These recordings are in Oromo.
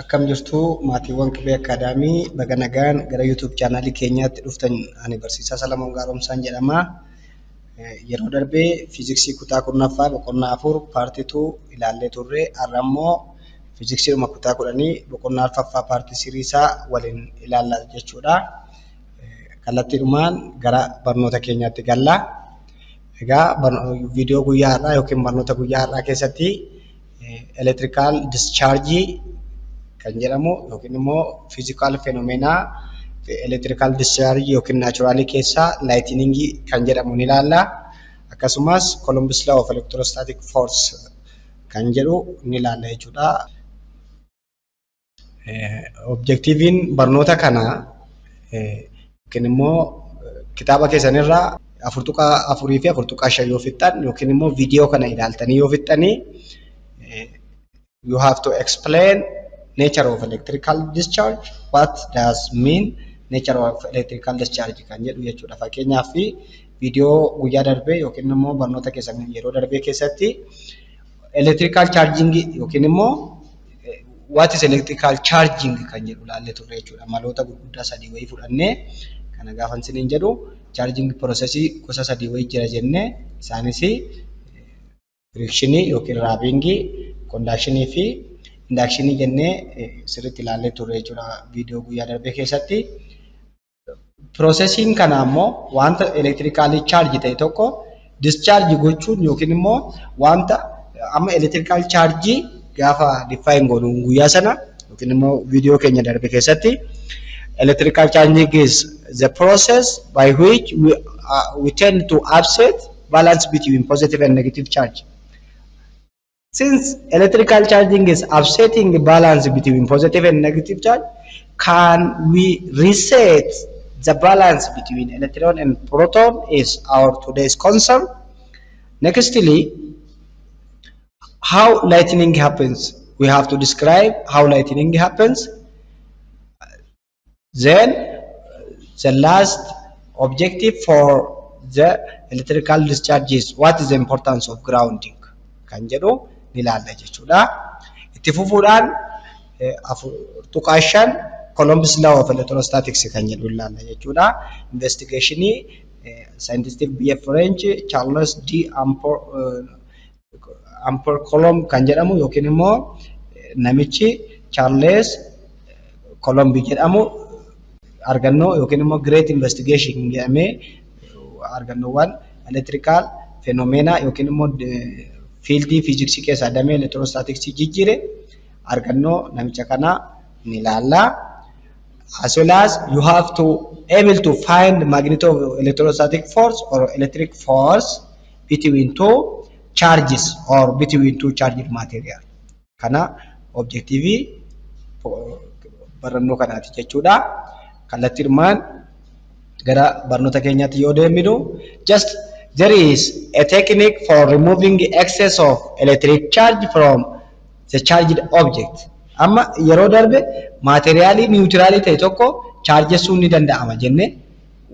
Akkam jirtu maatiiwwan Qibee Akaadaamii baga nagaan gara YouTube chaanaalii keenyaatti dhuftan. Ani barsiisaa Salamoon Gaaromsaan jedhama. Yeroo darbee fiiziksii kutaa 10ffaa boqonnaa 4 paartii 2 ilaallee turre. Har'a immoo fiiziksii kutaa 10 boqonnaa 4ffaa paartii 3 isaa waliin ilaallaa jechuudha. Kallattiidhumaan gara barnoota keenyaatti galla. Egaa viidiyoo guyyaa har'aa yookiin barnoota guyyaa har'aa keessatti electrical discharge kan jedhamu yookiin immoo physical phenomena electrical discharge yookiin naturally keessa lightning kan jedhamu ni ilaalla. Akkasumas Columbus law of electrostatic force kan jedhu ni ilaalla jechuudha. Objectiviin barnoota kana yookiin immoo kitaaba keessanirraa 4.4 fi 4.5 yoo fixxan yookiin immoo viidiyoo kana ilaaltanii yoo fixxanii you have to explain nature of electrical discharge. What does mean nature of electrical discharge kan jedhu jechuudha. Fakkeenyaaf viidiyoo guyyaa darbee yookiin immoo barnoota keessan yeroo darbee keessatti electrical charging yookiin immoo what is electrical charging kan jedhu ilaallee turre jechuudha. Maloota gurguddaa sadii wayii fudhannee kana gaafan isiniin jedhu charging processii gosa sadii wayii jira jennee isaanis friction yookiin rubbing, conduction fi induction jennee sirriitti ilaallee turre jechuudha viidiyoo guyyaa darbee keessatti. Processing kana ammoo wanta electrically charge ta'e tokko discharge gochuun yookiin immoo wanta amma electrical charge gaafa define goonu guyyaa sana yookiin immoo viidiyoo keenya darbee keessatti electrical charging is the process by which we tend to upset balance between positive and negative charge. Since electrical charging is upsetting the balance between positive and negative charge, can we reset the balance between electron and proton is our today's concern. Nextly, how lightning happens. We have to describe how lightning happens. Then the last objective for the electrical discharge is what is the importance of grounding. Kan jedhu ilaalla jechuudha. Itti fufuudhaan 4.5 Columbus law of electrostatics kan jedhu ilaalla jechuudha. Investigation scientific BF French Charles D. Ampere Coulomb kan jedhamu yookiin immoo namichi Charles Coulomb jedhamu argannoo yookiin immoo great investigation jedhamee argannoowwan electrical phenomena yookiin immoo field physics keessa damee electrostatics jijjiire argannoo namicha kana ni ilaalla. As well as you have to able to find the magnitude of electrostatic force or electric force between two charges or between two charged material. Kana objective barannoo kanaati jechuudha. Kallattiidhumaan gara barnoota keenyaatti yoo deemnu just there is a technique for removing the excess of electric charge from the charged object. Amma yeroo darbe materiaalii niwutiraalii ta'e tokko chaarjessuun ni danda'ama jenne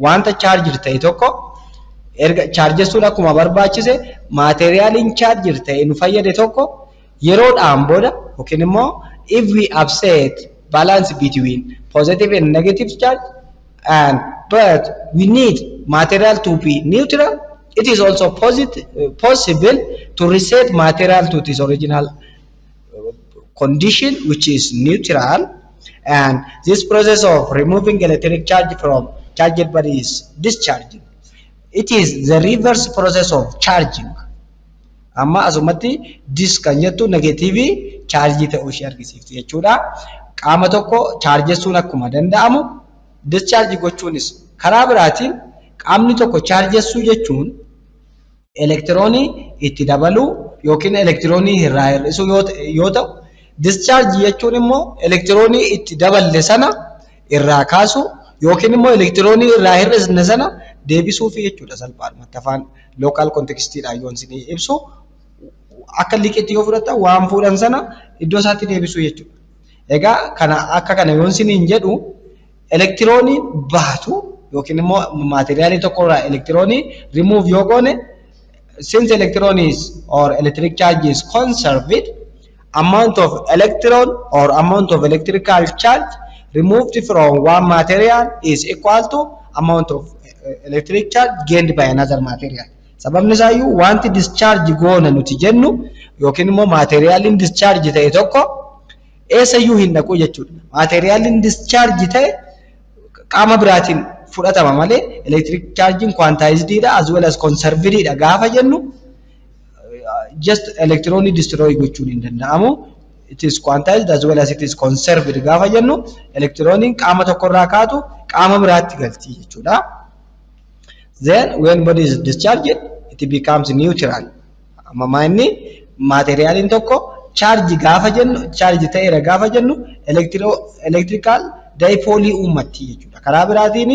wanta charged ta'e tokko erga chaarjessuun akkuma barbaachise materiaaliin charged ta'e nu fayyade tokko yeroodhaan booda yookiin immoo if we upset balance between positive and negative charge and but we need material to be neutral, it is also possible to reset material to its original condition which is neutral, and this process of removing electric charge from charged body is discharging. It is the reverse process of charging. Amma asumatti dis kan jettu negative charge ta'uu ishee argisiifti jechuudha. Qaama tokko chargessuun akkuma danda'amu discharge gochuunis karaa biraatiin qaamni tokko chargessuu jechuun elektiroonii itti dabaluu yookiin elektiroonii irraa hir'isuu yoo ta'u discharge jechuun immoo elektiroonii itti daballe sana irraa kaasu yookiin immoo elektiroonii irraa hir'isne sana deebisuu fi jechuudha salphaadhumatti afaan local contextiidhaan yoon isin ibsu akka liqiitti yoo fudhatan waan fuudhan sana iddoo isaatti deebisuu jechuudha. Egaa kana akka kana yoon isiniin jedhu elektiroonii baatu yookiin immoo materiaalii tokkorraa elektiroonii remove yoo goone since electron is or electric charge is conserved amount of electron or amount of electrical charge removed from one material is equal to amount of electric charge gained by another material. Sababni isaayyuu wanti discharge goona nuti jennu yookiin immoo materialin discharge ta'e tokko eessayyuu hin dhaqu jechuudha. Materialin discharge ta'e qaama biraatiin fudhatama malee electric charging quantized dha as well as conserved dha gaafa jennu just electron destroy gochuun hin danda'amu. It is quantized as well as it is conserved gaafa jennu electron qaama tokko irraa kaatu qaama biraatti galti jechuudha. Then when body is discharged it becomes neutral. Amma inni materialin tokko charge gaafa jennu charge ta'eera gaafa jennu electrical dipole ummatti jechuudha. Karaa biraatiin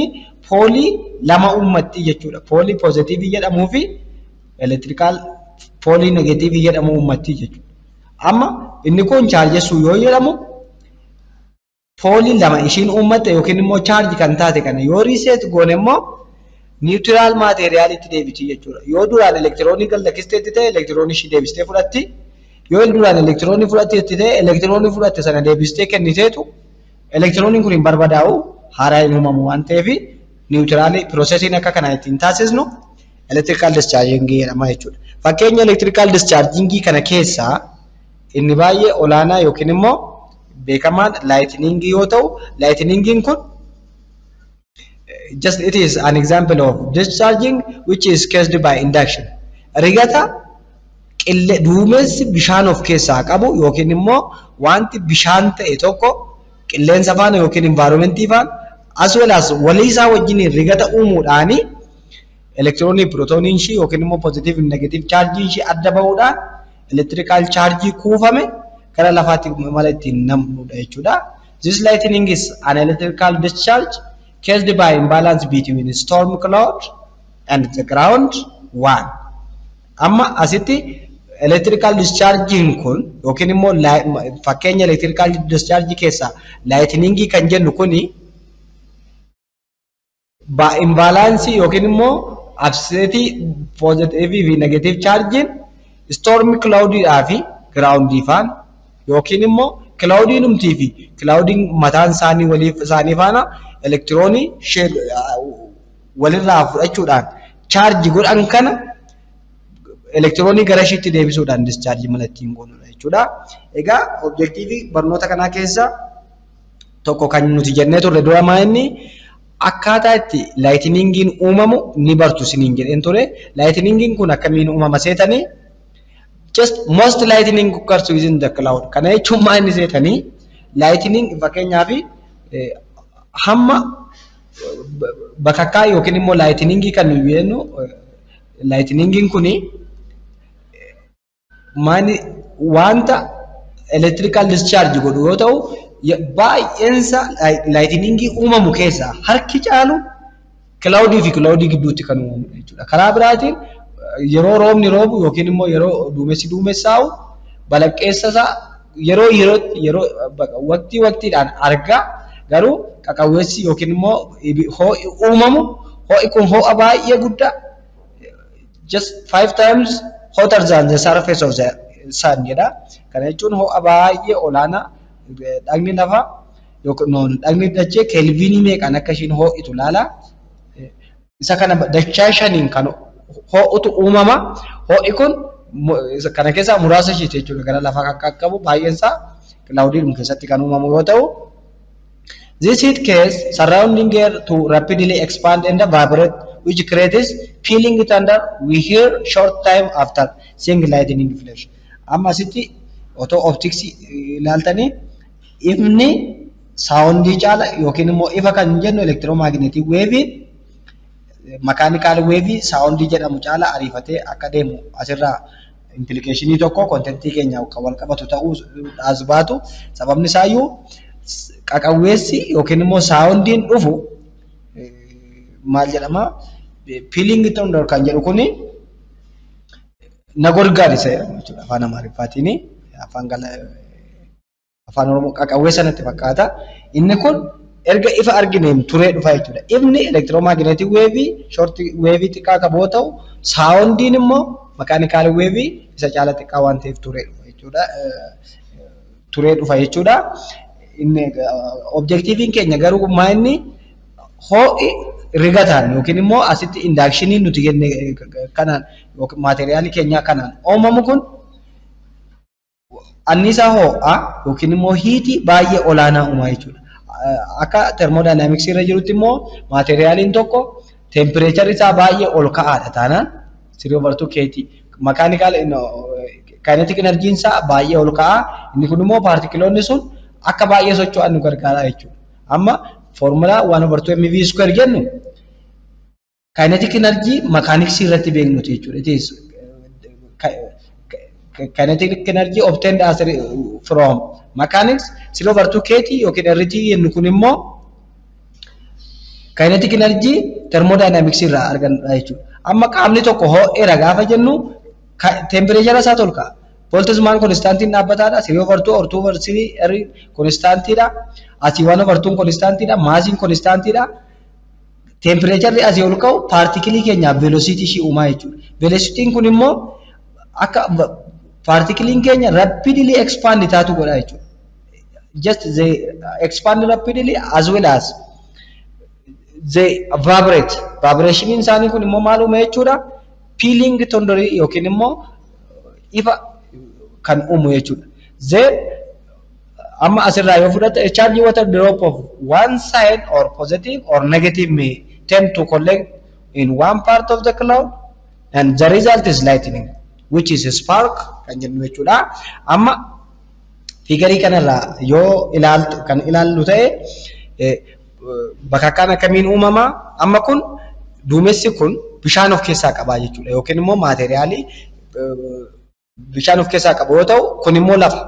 pole lama ummatti jechuudha. Pole positive jedhamuu fi electrical pole negative jedhamu ummatti jechuudha. Amma inni kun charges yoo jedhamu pole lama ishiin ummatte yookiin immoo charge kan taate kana yoo reset goone immoo neutral material itti deebiti jechuudha. Yoo duraan electronic gallakkisteetti ta'e electronic ishii deebistee fudhatti. Yoo duraan electronic fudhatteetti ta'e electronic fudhatte sana deebistee kenniteetu electronic kun hin barbadaa'u haaraa hin uumamu waan ta'eef neutral processing akka kana ittiin taasisnu electrical discharging jedhama jechuudha. Fakkeenya electrical discharging kana keessaa inni baay'ee olaanaa yookiin immoo beekamaan lightning yoo ta'u lightning kun just it is an example of discharging which is caused by induction. Rigata duumessi bishaan of keessaa qabu yookiin immoo wanti bishaan ta'e tokko qilleensa faana yookiin environment faana as well as walii isaa wajjin rigata uumuudhaani electronic protonin shi yookiin immoo positive and negative charge shi adda ba'uudhaan electrical charge kuufame gara lafaatti mala ittiin namnudha jechuudha. This lightning is an electrical discharge caused by imbalance between storm cloud and the ground one. Amma asitti electrical discharging kun yookiin immoo fakkeenya electrical discharge keessa lightning kan jennu kuni imbalance yookiin immoo absenti positive fi negative charge storm cloud fi ground fan yookiin immoo cloud numtii fi cloud mataan isaanii waliif isaanii faana electroni walirraa fudhachuudhaan charge godhan kana electroni gara ishiitti deebisuudhaan discharge mala ittiin goonudha jechuudha. Egaa objective barnoota kanaa keessa tokko kan nuti jennee turre dura maa'inni akkaataa itti lightningin uumamu ni bartu siniin jedheen ture. Lightningin kun akkamiin uumama seetanii just most lightning occurs within the cloud. Kana jechuun maa inni seetanii lightning fakkeenyaaf hamma bakakkaa yookiin immoo lightning kan nuyi jennu lightningin kuni maani wanta electrical discharge godhu yoo ta'u baay'eensa lightning uumamu keessa harki caalu cloud fi cloud gidduutti kan uumamu jechuudha. Karaa biraatiin yeroo roobni roobu yookiin immoo yeroo duumessaa'u balaqqeessa yeroo waqtiidhaan argaa garuu qaqawweessi yookiin immoo ho'i uumamu ho'i kun ho'a baay'ee guddaa just 5 times hotter than the surface of the sun jedha. Kana jechuun ho'a baay'ee olaanaa dhagni lafaa yookiin dhagni dachee kelvinii meeqaan akka ishiin ho'itu laala. Isa kana dachaa shaniin kan ho'utu uumama. Ho'i kun kana keessaa muraasa ishiiti jechuudha. Gara lafaa akka qabu baay'een isaa cloudii keessatti kan uumamu yoo ta'u this heat case surrounding air to rapidly expand and evaporate which creates peeling thunder we hear short time after seeing lightning flash. Amma asitti otoo optics ilaaltanii ifni soundii caala yookiin immoo ifa kan jennu electromagnetic wave mechanical wave soundii jedhamu caala ariifatee akka deemu asirraa implicationii tokko contentii keenya kan wal qabatu ta'uu asbaatu sababni isaayyuu qaqawweessi yookiin immoo soundiin dhufu maal jedhama peeling thunder kan jedhu kuni nagorgaadisa jedhama jechuudha afaan amaariffaatiin afaan oromoo qaqawwee sanatti fakkaata. Inni kun erga ifa argineen turee dhufa jechuudha. Ifni electromagnetic wave short wave xiqqaa qabu yoo ta'u soundiin immoo mechanical wave isa caala xiqqaa waan ta'eef turee dhufa jechuudha. turee dhufa jechuudha. Objektiiviin keenya garuu maa'inni ho'i rigataan yookiin immoo asitti indaakshinii nuti jenne kanaan yookiin maateriaalii keenyaa kanaan uumamu kun annisaa ho'aa yookiin immoo hiitii baay'ee olaanaa uumaa jechuudha. Akka termodaayinaamiksii irra jirutti immoo maateriyaaliin tokko tempireechar isaa baay'ee ol ka'aadha taanaan 3/2 makaanikaal kinetic energiin isaa baay'ee ol ka'aa inni kun immoo paartikiloonni sun akka baay'ee socho'an nu gargaara jechuudha. Amma formulaa 1/2 mv² jennu kinetic energy makaaniksii irratti beeknuti jechuudha. It is kinetic energy obtained as from mechanics 3/2 yookiin RT jennu kun immoo kinetic energy thermodynamics irraa argannudha jechuudha. Amma qaamni tokko ho'eera gaafa jennu temperature isaa tolka. Boltzmann constantiin dhaabbataadha. 3/2 or 2/3 constantiidha. Asii 1/2 constantiidha. Maasiin constantiidha. Temperature asii ol ka'u partikilii keenyaaf velocity ishii uumaa jechuudha. Velocity kun immoo akka partikiliin keenya rapidly expand taatu godha jechuudha. Just they expand rapidly as well as they vibrate. Vibration isaanii kun immoo maal uuma jechuudha? Peeling thundery yookiin immoo ifa kan uumu jechuudha. Then amma asirraa yoo fudhatte a charge water drop of one side or positive or negative may tend to collect in one part of the cloud and the result is lightning which is a spark kan jennu jechuudha. Amma figarii kanarraa yoo ilaallu ta'e bakakkaan akkamiin uumama? Amma kun duumessi kun bishaan of keessaa qabaa jechuudha yookiin immoo maateriaalii bishaan of keessaa qabu yoo ta'u kun immoo lafa.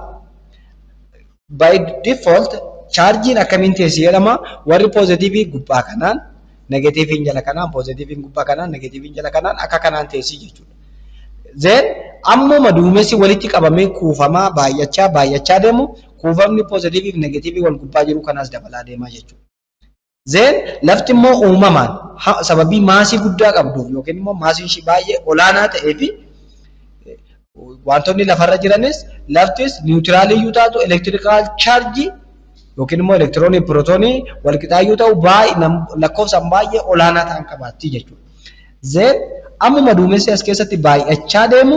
By default chargiin akkamiin teessi jedhama? Warri poozitiivii gubbaa kanaan negatiiviin jala kanaan poozitiiviin gubbaa kanaan negatiiviin jala kanaan akka kanaan teessi jechuudha. Then ammuma duumessi walitti qabamee kuufamaa baay'achaa deemu kuufamni poozitiivii fi negatiivii wal gubbaa jiru kanaas dabalaa deemaa jechuudha. Then lafti immoo uumamaan sababii maasii guddaa qabduuf yookiin immoo maasiin ishii baay'ee olaanaa ta'ee fi wantoonni lafarra jiranis laftis niwutiraaliyyuu taatu elektirikaal chaarjii yookiin immoo elektiroonii pirootoonii wal qixaayyuu ta'u lakkoofsaan baay'ee olaanaa ta'an qabaatti jechuudha. Then ammuma duumessi as keessatti baay'achaa deemu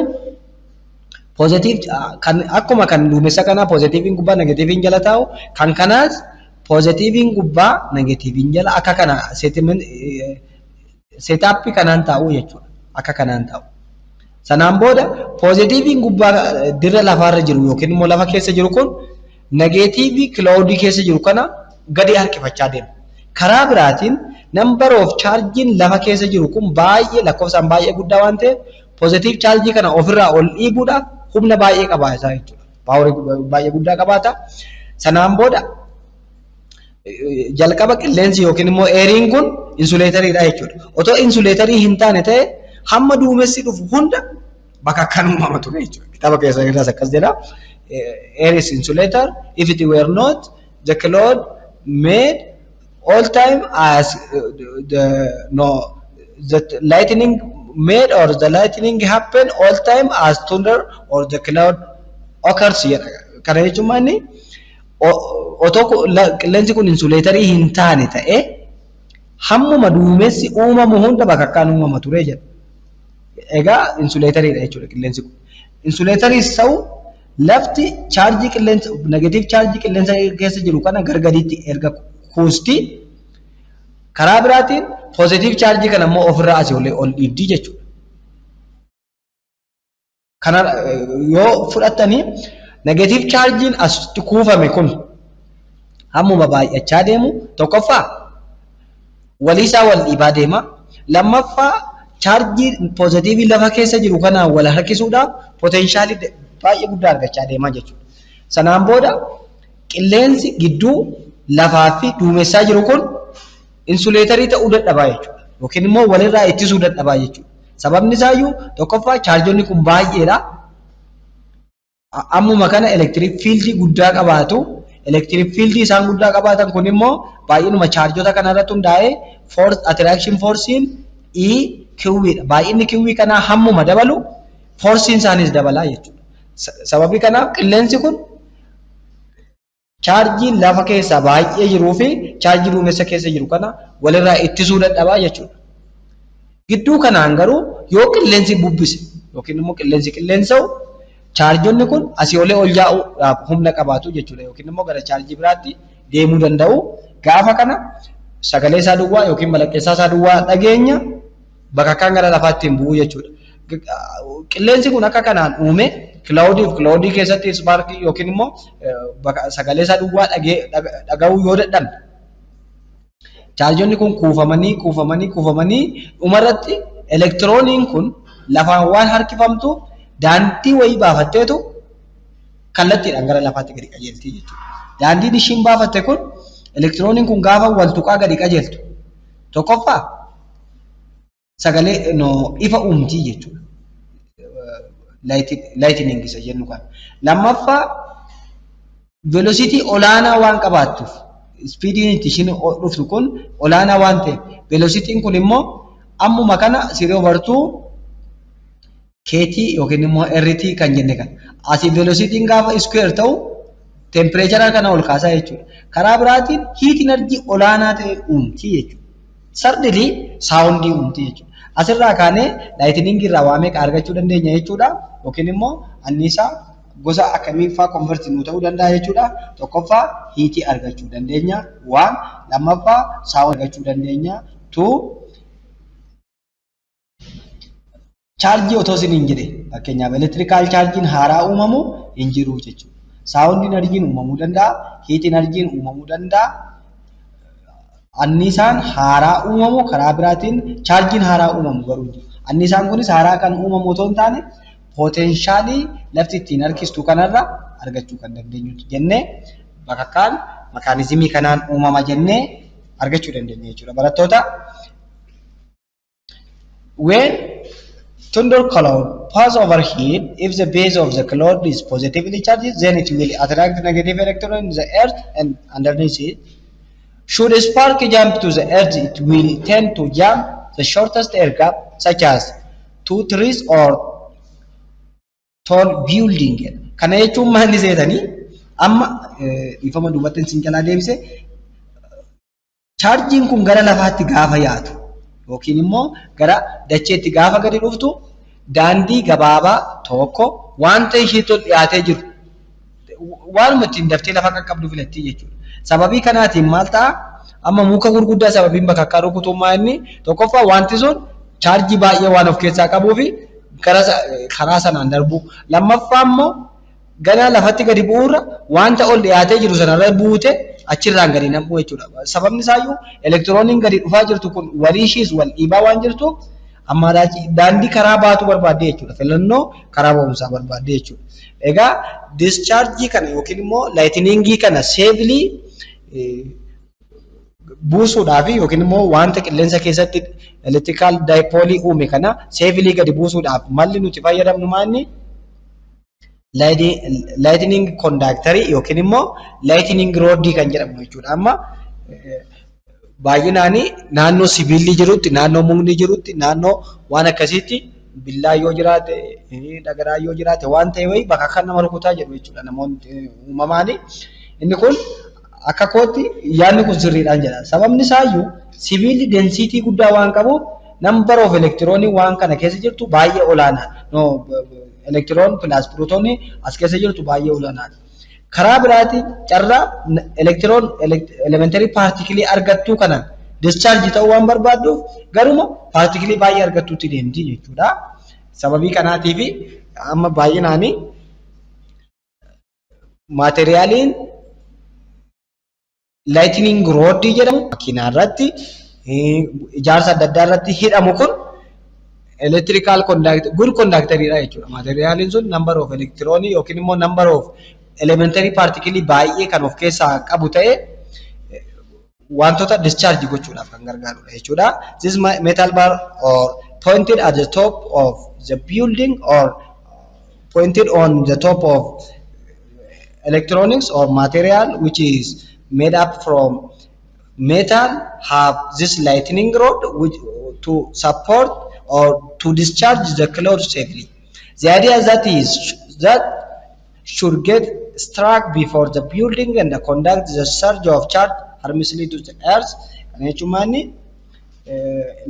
poozitiiv akkuma kan duumessa kanaa poozitiiviin gubbaa negatiiviin jala taa'u kan kanaas poozitiiviin gubbaa negatiiviin jala akka kana seetaappii kanaan taa'u jechuudha. Akka kanaan taa'u. Sanaan booda poozitiiviin gubbaa dirra lafaarra jiru yookiin immoo lafa keessa jiru kun negatiivii kilaawudii keessa jiru kana gadi harkifachaa deema. Karaa biraatiin number of chargiin lafa keessa jiru kun baay'ee lakkoofsaan baay'ee guddaa waan ta'eef poozitiiv chargii kana ofirraa ol dhiibuudhaaf humna baay'ee qabaata jechuudha. Paaworii baay'ee guddaa qabaata. Sanaan booda jalqaba qilleensi yookiin immoo eeriin kun insuleetariidha jechuudha. Otoo insuleetarii hin taane ta'e hamma duumessi dhufu hunda bakka akkan uumama ture jechuudha. Kitaaba keessa irraas akkas jedha. Air is insulator. If it were not, the cloud made all time as the lightning made or the lightning happen all time as thunder or the cloud occurs jedha. Kana jechuun maali? Otoo qilleensi kun insuleetarii hin taane ta'e hammuma duumessi uumamu hunda bakka akkaan uumama ture jedha. Egaa insuleetariidha jechuudha qilleensi kun. Insuleetarii ta'u lafti chaarjii qilleensa negatiiv chaarjii qilleensa keessa jiru kana gargadiitti erga kuusti. Karaa biraatiin poozitiiv chaarjii kana immoo ofirraa asii ol dhiibdi jechuudha. Kana yoo fudhattanii negatiiv chaarjiin asitti kuufame kun hammuma baay'achaa deemu tokkoffaa waliisaa wal dhiibaa deema. Lammaffaa chaarjii poozitiivii lafa keessa jiru kanaan wal harkisuudhaaf poteenshaalii baay'ee guddaa argachaa deemaa jechuudha. Sanaan booda qilleensi gidduu lafaa fi duumessaa jiru kun insuleetarii ta'uu dadhabaa jechuudha. Yookiin immoo walirraa ittisuu dadhabaa jechuudha. Sababni isaayyuu tokkoffaa chaarjonni kun baay'eedha. Ammuma kana elektiriik fiildii guddaa qabaatu. Elektiriik fiildii isaan guddaa qabaatan kun immoo baay'inuma chaarjota kanarratti hundaa'ee attraction forcein EQ'dha. Baay'inni QV kanaa hammuma dabalu forcein isaanis dabalaa jechuudha. Sababii kanaaf qilleensi kun chaarjiin lafa keessa baay'ee jiruu fi chaarjii duumessa keessa jiru kana walirraa ittisuu dadhabaa jechuudha. Gidduu kanaan garuu yoo qilleensi bubbise yookiin immoo qilleensi qilleensa'u chaarjonni kun asii olee ol yaa'uudhaaf humna qabaatu jechuudha yookiin immoo gara chaarjii biraatti deemuu danda'u. Gaafa kana sagalee isaa duwwaa yookiin balaqqeessaa isaa duwwaa dhageenya bakka kan gara lafaatti hin bu'u jechuudha. Qilleensi kun akka kanaan uume kilaawudii keessatti ispaarkii yookiin immoo sagalee isaa duwwaa dhaga'uu yoo dadhabne chaarjonni kun kuufamanii dhumarratti elektirooniin kun lafaan waan harkifamtu daandii wayii baafatteetu kallattiidhaan gara lafaatti gadi qajeelti jechuudha. Daandiin ishiin baafatte kun elektirooniin kun gaafa wal tuqaa gadi qajeeltu tokkoffaa sagalee ifa uumtii jechuudha. Lightning isa jennu kan. Lammaffaa velocity olaanaa waan qabaattuuf speediin itti ishiin dhuftu kun olaanaa waan ta'eef velocity'n kun immoo ammuma kana siree obartuu keetii yookiin immoo RT kan jenne kan. Asii velocity'n gaafa square ta'u temperature kana ol kaasaa jechuudha. Karaa biraatiin heat energy olaanaa ta'e uumtii jechuudha. Sardilii saawundii uumtii jechuudha. Asirraa kaanee lightning irraa waa meeqa argachuu dandeenya jechuudha yookiin immoo anniisaa gosa akkamii fa'aa convert nu ta'uu danda'a jechuudha. Tokkoffaa hiitii argachuu dandeenya. Waan lammaffaa saawundii argachuu dandeenya. Chaarjii otoo isin hin jedhe fakkeenyaaf elektirikaal chaarjiin haaraa uumamu hin jiru jechuudha. Saawundii energiin uumamuu danda'a, hiitii energiin uumamuu danda'a. Anniisaan haaraa uumamu karaa biraatiin chaarjiin haaraa uumamu garuu jiru. Anniisaan kunis haaraa kan uumamu otoo hin taane poteenshaalii lafti ittiin harkistu kanarra argachuu kan dandeenyuti jennee bakka kaan makaanizimii kanaan uumama jennee argachuu dandeenya jechuudha. Barattoota when thunder cloud pass overhead, if the base of the cloud is positively charged, then it will attract negative electrons in the earth and underneath it. Should a spark jump to the earth, it will tend to jump the shortest air gap, such as 2 trees or tall building. Kana jechuun maalli seetanii amma ifama duubattiin sin jalaa deebise chaarjiin kun gara lafaatti gaafa yaatu yookiin immoo gara dacheetti gaafa gadi dhuftu daandii gabaabaa tokko wanta ishee tol dhiyaatee jiru waanuma ittiin daftee lafa qaqqabdu filattii jechuudha. Sababii kanaatiin maal ta'a? Amma muka gurguddaa sababiin bakka akka rukutummaa inni tokkoffaa wanti sun chaarjii baay'ee waan of keessaa qabuu fi karaa sanaan darbu. Lammaffaa immoo gara lafatti gadi bu'uurra wanta ol dhiyaatee jiru sanarra buute achirraan gadi nam'u jechuudha. Sababni isaayyuu elektirooniin gadi dhufaa jirtu kun walii ishiis wal dhiibaa waan jirtuuf amma daandii karaa baatu barbaadde jechuudha. Filannoo karaa ba'umsaa barbaadde jechuudha. Egaa dischargii kana yookiin immoo lightningii kana safely buusuudhaaf yookiin immoo wanta qilleensa keessatti electrical dipole uume kana safely gadi buusuudhaaf malli nuti fayyadamnu maanni lightning conductor yookiin immoo lightning rod kan jedhamu jechuudha. Amma baay'inaan naannoo sibiilli jirutti, naannoo mukni jirutti, naannoo waan akkasiitti billaa yoo jiraate, dhagaraa yoo jiraate waan ta'e wayii bakka kan nama rukutaa jedhu jechuudha namoonni uumamaani. Inni kun akka kootti yaadni kun sirriidhaan jedha. Sababni isaayyuu sibiilli densiitii guddaa waan qabuuf number of electronii waan kana keessa jirtu baay'ee olaanaa. Electron plus protonii as keessa jirtu baay'ee olaanaa. Karaa biraatiin carraa electron elementary particle argattuu kana discharge ta'uu waan barbaadduuf garuma particle baay'ee argattuutti deemti jechuudha. Sababii kanaatiif amma baay'inaan maateriyaaliin lightning rod jedhamu makiinaa irratti ijaarsa adda addaa irratti hidhamu kun electrical conductor good conductor dha jechuudha. Maateriyaaliin sun number of electronii yookiin immoo number of elementary particle baay'ee kan of keessaa qabu ta'e wantoota discharge gochuudhaaf kan gargaarudha jechuudha. This metal bar or pointed at the top of the building or pointed on the top of electronics or material which is made up from metal have this lightning rod which to support or to discharge the cloud safely. The idea that should get struck before the building and conduct the surge of charge harmlessly to the earth. Kana jechuun maanni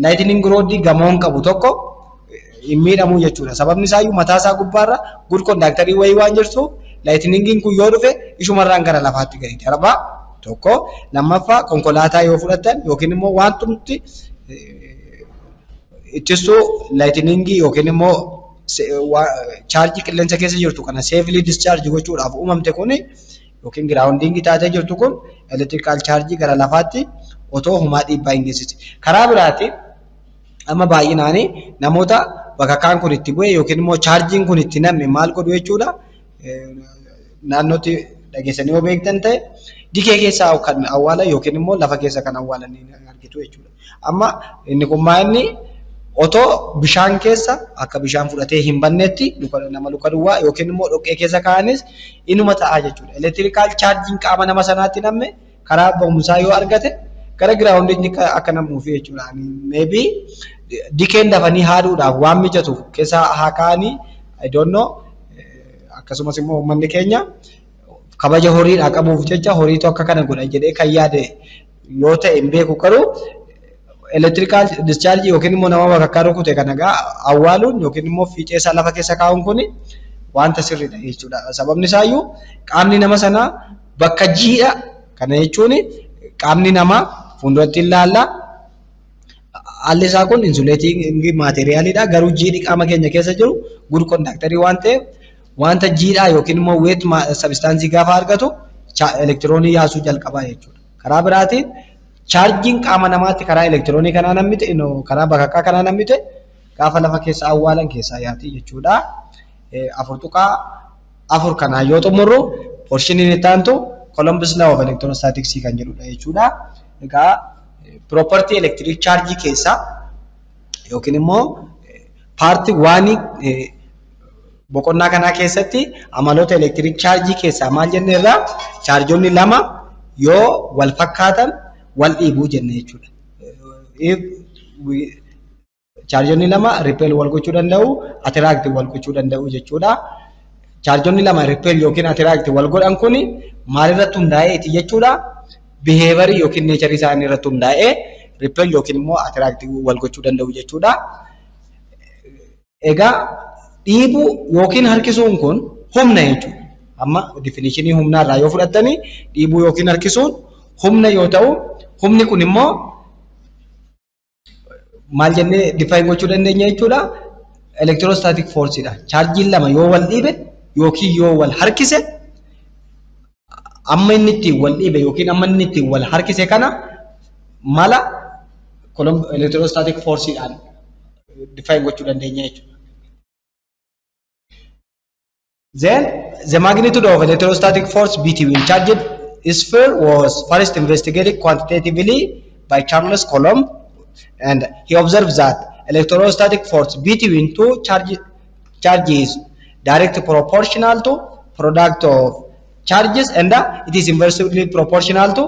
lightning rod gamoon qabu tokko hin miidhamu jechuudha. Sababni isaa iyyuu mataa isaa gubbaarra good conductor wayii waan jirtu lightning kun yoo dhufe ishumarraan gara lafaatti gadi darba tokko. Lammaffaa konkolaataa yoo fudhatan yookiin immoo wantumti ittisuu lightning yookiin immoo charge qilleensa keessa jirtu kana safely discharge gochuudhaaf uumamte kuni yookiin grounding taatee jirtu kun electrical charge gara lafaatti otoo humaa dhiibbaa hin geessisi. Karaa biraatiin amma baay'inaan namoota bakka kaan kun itti bu'e yookiin immoo charging kun itti namni maal godhu jechuudha. Naannootti dhageessanii yoo beektan ta'e dikee keessaa kan awwaalan yookiin immoo lafa keessa kan awwaalan argitu jechuudha. Amma inni kun maanni otoo bishaan keessa akka bishaan fudhatee hin bannetti nama luka duwwaa yookiin immoo dhoqqee keessa kaa'anis inuma ta'a jechuudha. Electrical charging qaama nama sanaatti namne karaa ba'umsaa yoo argate gara grounding akka namuufi jechuudha. Maybe dikeen dafanii haaduudhaaf waan mijatu keessa haa kaa'anii I don't know. Akkasumas immoo uummanni keenya kabaja horiidhaa qabuuf jecha horiitu akka kana godha jedhee kan yaade yoo ta'e hin beeku garuu electrical discharge yookiin immoo nama bakka rukute kana awwaaluun yookiin immoo fiixee isaa lafa keessa kaa'uun kun wanta sirriidha jechuudha. Sababni isaa iyyuu qaamni nama sanaa bakka jiidha. Kana jechuun qaamni namaa fuulduratti ilaalla. Haalli isaa kun insulating materiaalidha. Garuu jiidhi qaama keenya keessa jiru good conductor waan ta'eef wanta jiidhaa yookiin immoo weight substance gaafa argatu elektiroonii yaasuu jalqabaa jechuudha. Karaa biraatiin charging qaama namaatti karaa elektiroonii kanaa namni ta'e karaa bakakkaa kanaa namni ta'e gaafa lafa keessa awwaalan keessaa yaati jechuudha. Afur tuqaa afur kanaa yoo xumurru portioniin itti aantu Columbus law of electrostatics kan jedhudha jechuudha. Egaa property electric charge keessaa yookiin immoo party waan boqonnaa kanaa keessatti amaloota electric charge keessaa maal jenne irraa chargeonni lama yoo wal fakkaatan wal dhiibuu jenne jechuudha. Chargeonni lama repel wal gochuu danda'u, attract wal gochuu danda'u jechuudha. Chargeonni lama repel yookiin attract wal godhan kuni maal irratti hundaa'eeti jechuudha. Behavior yookiin nature isaanii irratti hundaa'ee repel yookiin immoo attract wal gochuu danda'u jechuudha. Egaa dhiibuu yookiin harkisuun kun humna jechuudha. Amma definitionii humnaa irraa yoo fudhattanii dhiibuu yookiin harkisuun humna yoo ta'u humni kun immoo maal jennee define gochuu dandeenya jechuudha. Electrostatic force dha. Chargiin lama yoo wal dhiibe yookiin yoo wal harkise amma inni ittiin wal dhiibe yookiin amma inni ittiin wal harkise kana mala electrostatic force dhaan define gochuu dandeenya jechuudha. Then the magnitude of electrostatic force between charged sphere was first investigated quantitatively by Charles Coulomb, and he observed that electrostatic force between two charges directly proportional to product of charges and it is inversely proportional to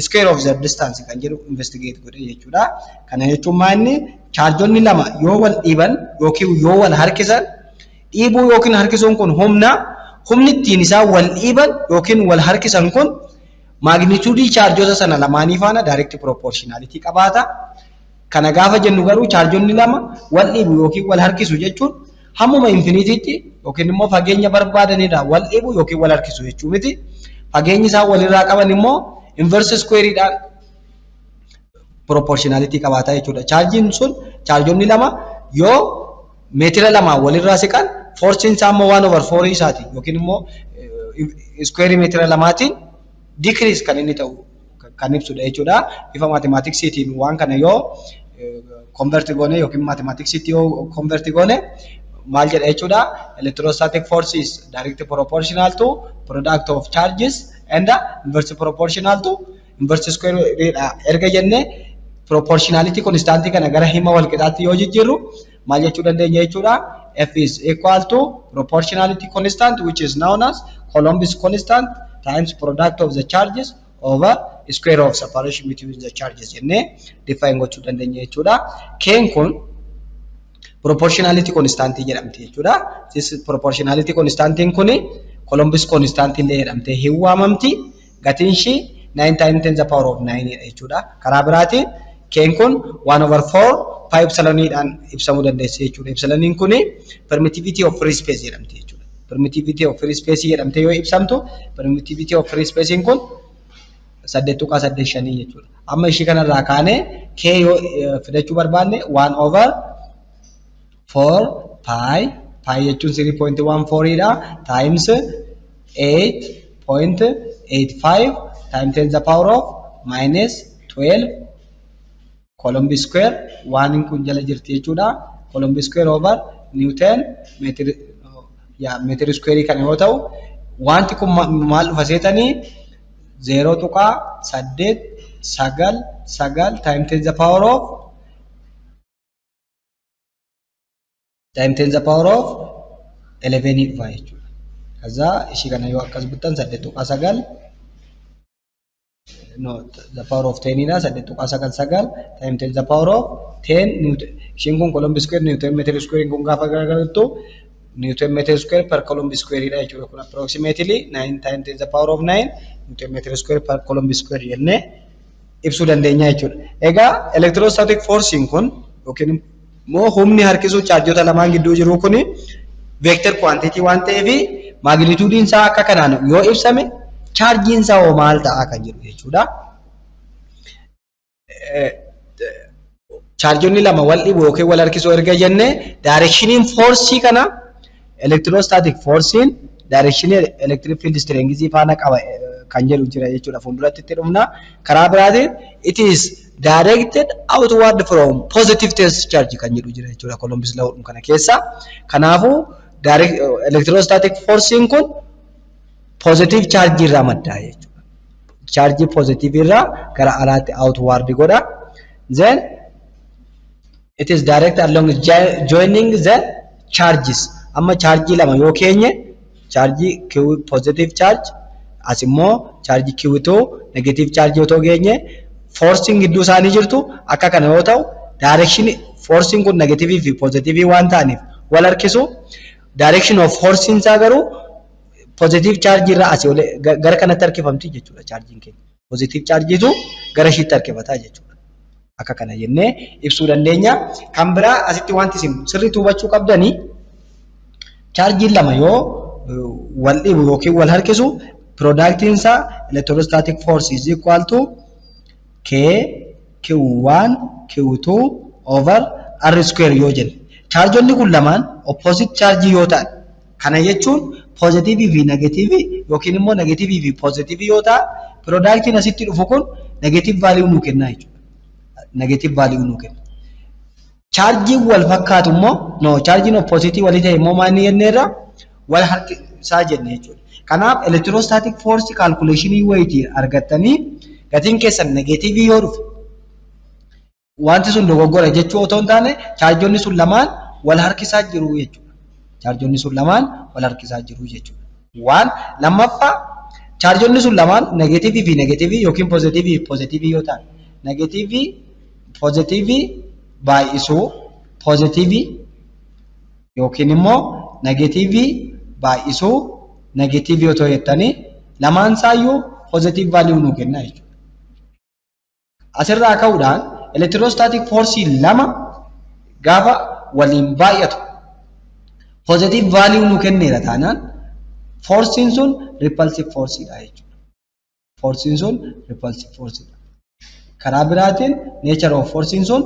square of the distance kan jedhu investigate godhe jechuudha. Kana jechuun maanni chargeonni lama yoo wal dhiiban yookiin yoo wal harkisan dhiibuu yookiin harkisuun kun humni ittiin isaa wal dhiiban yookiin wal harkisan kun magnitude chargeota sana lamaanii faana direct proportionality qabaata. Kana gaafa jennu garuu chargeonni lama wal dhiibu yookiin wal harkisu jechuun hammuma infinitiitti yookiin immoo fageenya barbaadanidha wal dhiibu yookiin wal harkisu jechuu miti. Fageenyi isaa walirraa qaban immoo inverse square dhaan proportionality qabaata jechuudha. Chargiin sun chargeonni lama yoo meetira lama walirraa siqan forcein isaa immoo 1/4 isaati yookiin immoo square meetira lamaatiin decrease kan inni ta'u kan ibsudha jechuudha. Bifa mathematicstiin waan kana yoo convert goone yookiin mathematicstiin yoo convert goone maal jedha jechuudha. Electrostatic force is directly proportional to product of charges and inverse proportional to inverse square erga jenne proportionality constant kana gara hima wal qixaatti yoo jijjiirru maal jechuu dandeenya jechuudha. F is equal to proportionality constant which is known as Coulomb's constant times product of the charges over square of separation between the charges jenne define gochuu dandeenya jechuudha. Keen kun proportionality constant jedhamti jechuudha. This proportionality constant kuni Columbus constant illee jedhamtee hin waamamti. Gatiin ishii 9 times 10 the power of 9 jechuudha. Karaa biraatiin keen kun 1 over 4 pi epsiloniidhaan ibsamuu dandeessi jechuudha. Epsiloniin kun permittivity of free space jedhamti jechuudha. Permittivity of free space jedhamtee yoo ibsamtu permittivity of free space kun 8.85 jechuudha. Amma ishii kanarraa kaanee k yoo fidachuu barbaanne 1 over 4 pi jechuun 3.14 dha times 8.85 times 10 the power of minus 12 Coulomb square 1 kun jala jirti jechuudha. Coulomb square over Newton meter square kan yoo ta'u wanti kun maal dhufa seetanii 0.899 times 10 the power of 11 dhufa jechuudha. Kaza ishii kana yoo akkas bittan 8.9 no the power of 10 ina 8.99 times 10 the power of 10 Newton. Ishiin kun Coulomb square Newton meter square kun gaafa garagarattu Newton meter square per Coulomb square ida jechuudha. Kun approximately 9 times 10 the power of 9 Newton meter square per Coulomb square jennee ibsuu dandeenya jechuudha. Egaa electrostatic forcing kun yookiin immoo humni harkisuu chaarjota lamaan gidduu jiru kun vector quantity waan ta'eef magnitude isaa akka kanaan yoo ibsame charging isaa hoo maal ta'a kan jedhu jechuudha. Charjonni lama wal dhibu yookiin wal harkisuu erga jennee direction force kana electrostatic forcing direction electric field strength faana qaba kan jedhu jira jechuudha. Fuulduratti itti dhufna. Karaa biraatiin it is directed outward from positive test charge kan jedhu jira jechuudha. Columbus law kana keessa. Kanaafuu direct electrostatic forcing kun positive charge irraa madda jechuudha. Charge positive irraa gara alaatti outward godha. Then it is directed along joining the charges. Amma charge lama yoo keenye charge Q positive charge as immoo charge Q2 negative charge yoo ta'u geenye forcing gidduu isaanii jirtu akka kana yoo ta'u direction forcing kun negative fi positive waan ta'aniif wal harkisu direction of forcing isaa garuu positive charge irraa asii olee gara kanatti harkifamti jechuudha. Charging keenya positive charge tu gara ishiitti harkifataa jechuudha. Akka kana jennee ibsuu dandeenya. Kan biraa asitti wanti isin sirriitti hubachuu qabdanii charge lama yoo wal dhibu yookiin wal harkisu productiin isaa electrostatic force is equal to K Q1 Q2 over R square yoo jenne. Chargeonni kun lamaan opposite charge yoo ta'an kana jechuun positive fi negative yookiin immoo negative fi positive yoo ta'an productiin asitti dhufu kun negative value nu kenna jechuudha. Negative value nu kenna. Charge wal fakkaatu immoo no charge opposite walii ta'e immoo maal jenneerra wal harkisaa jenne jechuudha. Kanaaf electrostatic force calculation wayitii argattanii gatiin keessan negative yoo dhufe wanti sun dogoggora jechuu otoo hin taane chargeonni sun lamaan wal harkisaa jiru jechuudha. Chargeonni sun lamaan wal harkisaa jiru jechuudha. Waan lammaffaa chargeonni sun lamaan negative fi negative yookiin positive fi positive yoo ta'an negative positive baay'isuu positive yookiin immoo negative baay'isuu negative yoo ta'u jettanii lamaan isaayyuu positive value nu kenna jechuudha. Asirraa ka'uudhaan electrostatic force lama gaafa waliin baay'atu positive value nu kenneera taanaan forcein sun repulsive force dha jechuudha. Forcein sun repulsive force dha. Karaa biraatiin nature of forcein sun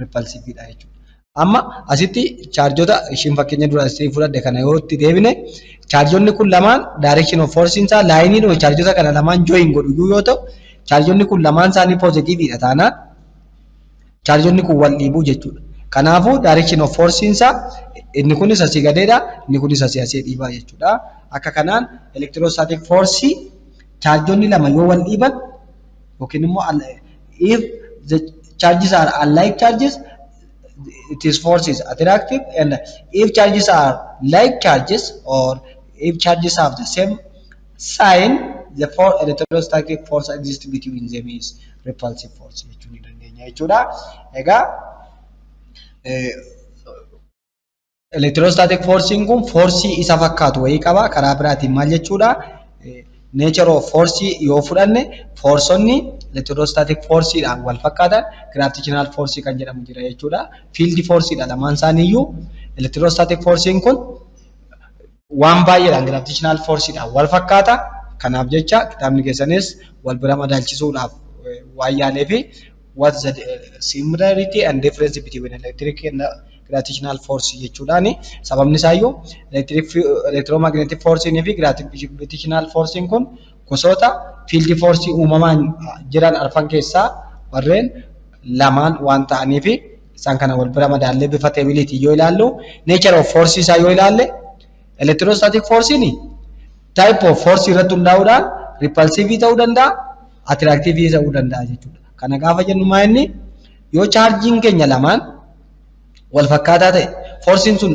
repulsive dha jechuudha. Amma asitti chargeota ishiin fakkeenya dura asii fudhadhe kana yoo itti deebine chargeonni kun lamaan direction of forcein isaa laayiniin chargeota kana lamaan join godhu yoo ta'u chargeonni kun lamaan isaanii positive dha taanaan chargeonni kun wal dhiibuu jechuudha. Kanaafuu direction of forcein isaa inni kunis asii gadeedha inni kunis asii dhiibaa jechuudha. Akka kanaan electrostatic force chargeonni lama yoo wal dhiiban yookiin immoo if the charges are unlike charges it is force is attractive, and if charges are like charges or if charges have the same sign the electrostatic force exists between them is repulsive force jechuudha. Egaa electrostatic forcing kun force isa fakkaatu wayii qaba karaa biraatiin maal jechuudha nature of force yoo fudhanne forceonni electrostatic force dhaan wal fakkaatan gravitational force kan jedhamu jira jechuudha field force dha lamaan isaaniiyyuu electrostatic forcing kun waan baay'eedhaan gravitational force dhaan wal fakkaata kanaaf jecha kitaabni keessanis wal bira madaalchisuudhaaf waan yaalee fi what is the similarity and difference between electric and gravitational force jechuudhaani sababni isaayyuu electromagnetic force fi gravitational force kun gosoota field force uumamaan jiran arfan keessaa warreen lamaan waan ta'anii fi isaan kana wal bira madaallee bifa stability yoo ilaallu nature of force isaa yoo ilaalle electrostatic force ni type of force irratti hundaa'uudhaan repulsive ta'uu danda'a attractive ta'uu danda'a jechuudha kana gaafa jennu maa inni yoo charging keenya lamaan wal fakkaataa ta'e forcing sun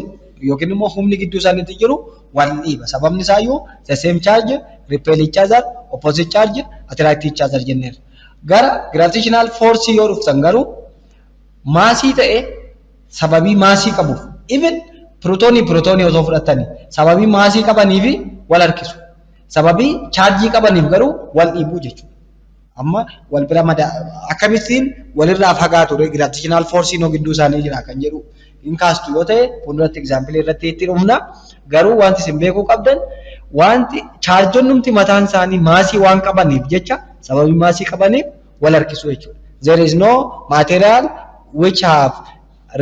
yookiin immoo humni gidduu isaaniitti jiru wal dhiiba sababni isaayyuu the same charge repel each other opposite charge attract each other jenneerra gara gravitational force yoo dhuftan garuu maasii ta'e sababii maasii qabuuf even protonii osoo fudhatanii sababii maasii qabaniif wal harkisu sababii chargii qabaniif garuu wal dhiibuu jechuudha amma wal bira akkamittiin walirraa fagaatu gravitational force no gidduu isaanii jira kan jedhu in kaastu yoo ta'e fuulduratti example irratti itti dhumna garuu wanti isin beekuu qabdan wanti chargeonnumti mataan isaanii maasii waan qabaniif jecha sababii maasii qabaniif wal harkisu jechuudha there is no material which have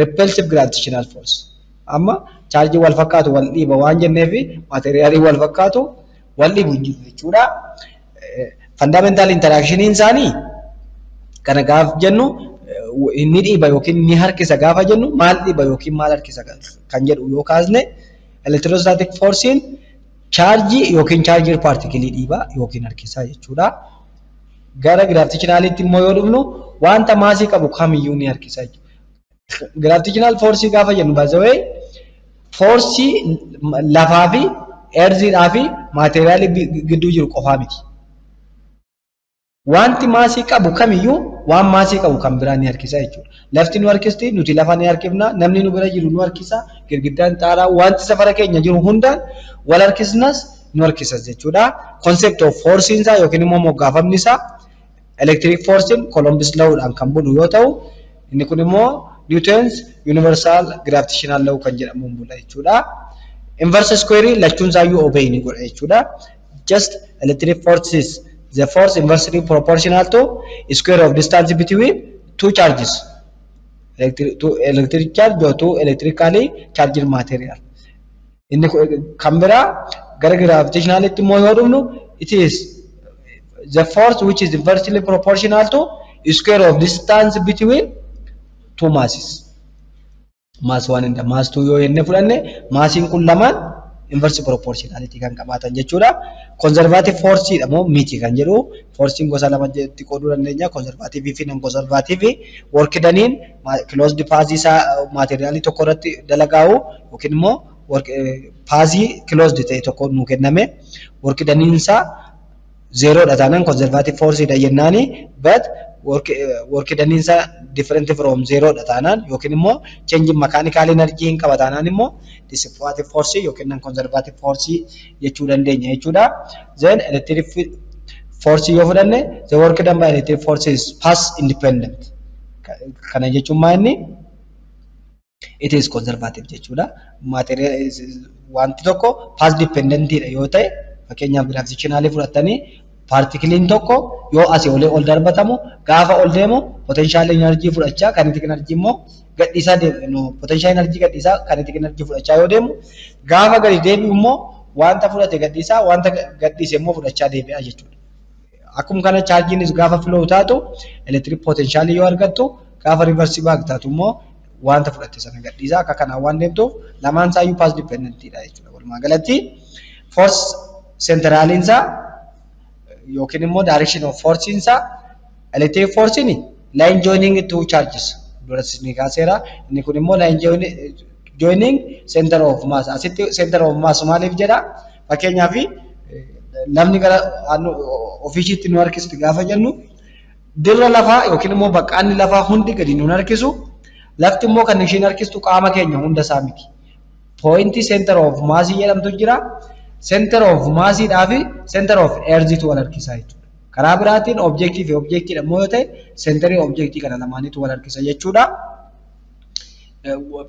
repulsive gravitational force amma charge wal fakkaatu wal dhiiba waan jenneef materialii wal fakkaatu wal dhiibu jechuudha fundamental interaction isaanii kana gaaf jennu inni dhiiba yookiin ni harkisa gaafa jennu maal dhiiba yookiin maal harkisa kan jedhu yoo kaasne electrostatic forcein charge yookiin charger particle dhiiba yookiin harkisa jechuudha gara gravitationalitti immoo yoo dhufnu wanta maasii qabu kamiyyuu ni harkisa jechuudha gravitational force gaafa jennu by the way force lafaa fi earthidhaa fi material gidduu jiru qofaa miti wanti maasii qabu kamiyyuu waan maasii qabu kan biraa ni harkisa jechuudha lafti nu harkisti nuti lafa ni harkifna namni nu bira jiru nu harkisa girgiddaan xaaraa wanti safara keenya jiru hundaan wal harkisnas nu harkisas jechuudha concept of force isaa yookiin immoo moggaafamni isaa electric force Columbus lawudhaan kan bulu yoo ta'u inni kun immoo Newton's universal gravitational law kan jedhamuun bula jechuudha inverse square lachuun isaayyuu obey ni godha jechuudha just electric forces the force inversely proportional to square of distance between two charges electric charge or two electrically charged material in camera gara gravitationality mo yoo dhufnu it is the force which is inversely proportional to square of distance between two masses mass 1 and mass 2 yoo enne fudhanne massiin kun lamaan inverse proportionality kan qabaatan jechuudha conservative force dha moo miti kan jedhu forcing gosa lama jetti qooduu dandeenya conservative fi non conservative work daniin closed phase isa material tokko irratti dalagaa'u yookiin immoo work phase closed ta'e tokko nu kenname work daniin isa zero dha taanaan conservative force dha jennaani but work daniin isa different from zero dha taanaan yookiin immoo change mechanical energy hin qaba taanaan immoo dissipative force yookiin non conservative force jechuu dandeenya jechuudha then electric force yoo fudhanne the work done by electric force is path independent kana jechuun maanni it is conservative jechuudha material wanti tokko path dependent dha yoo ta'e fakkeenyaaf gravitationally fudhatanii particle tokko yoo asii ol darbatamu gaafa ol deemu potential energy fudhachaa kinetic energy immoo gadhiisaa deemu potential energy gadhiisaa kinetic energy fudhachaa yoo deemu gaafa gadi deebi'u immoo wanta fudhate gadhiisaa wanta gadhiise immoo fudhachaa deebi'a jechuudha akkuma kana charging is gaafa flow taatu electric potential yoo argattu gaafa reverse back taatu immoo wanta fudhate sana gadhiisaa akka kana waan deemtuuf lamaan isaayyuu path dependent dha jechuudha walumaa galatti force central isaa yookiin immoo direction of force isaa electric force ni line joining two charges duras ni kaaseera inni kun immoo line joining center of mass asitti center of mass maaliif jedha fakkeenyaaf namni gara ofiisiitti nu harkistu gaafa jennu dirra lafaa yookiin immoo baqqaanni lafaa hundi gadi nu harkisu lafti immoo kan ishiin harkistu qaama keenya hunda isaa miti point center of mass jedhamtu jira. Center of mass fi center of energy tu wal harkisa jechuudha. Karaa biraatiin objective fi objective dha yoo ta'e center objective kana lamaanitu wal harkisa jechuudha.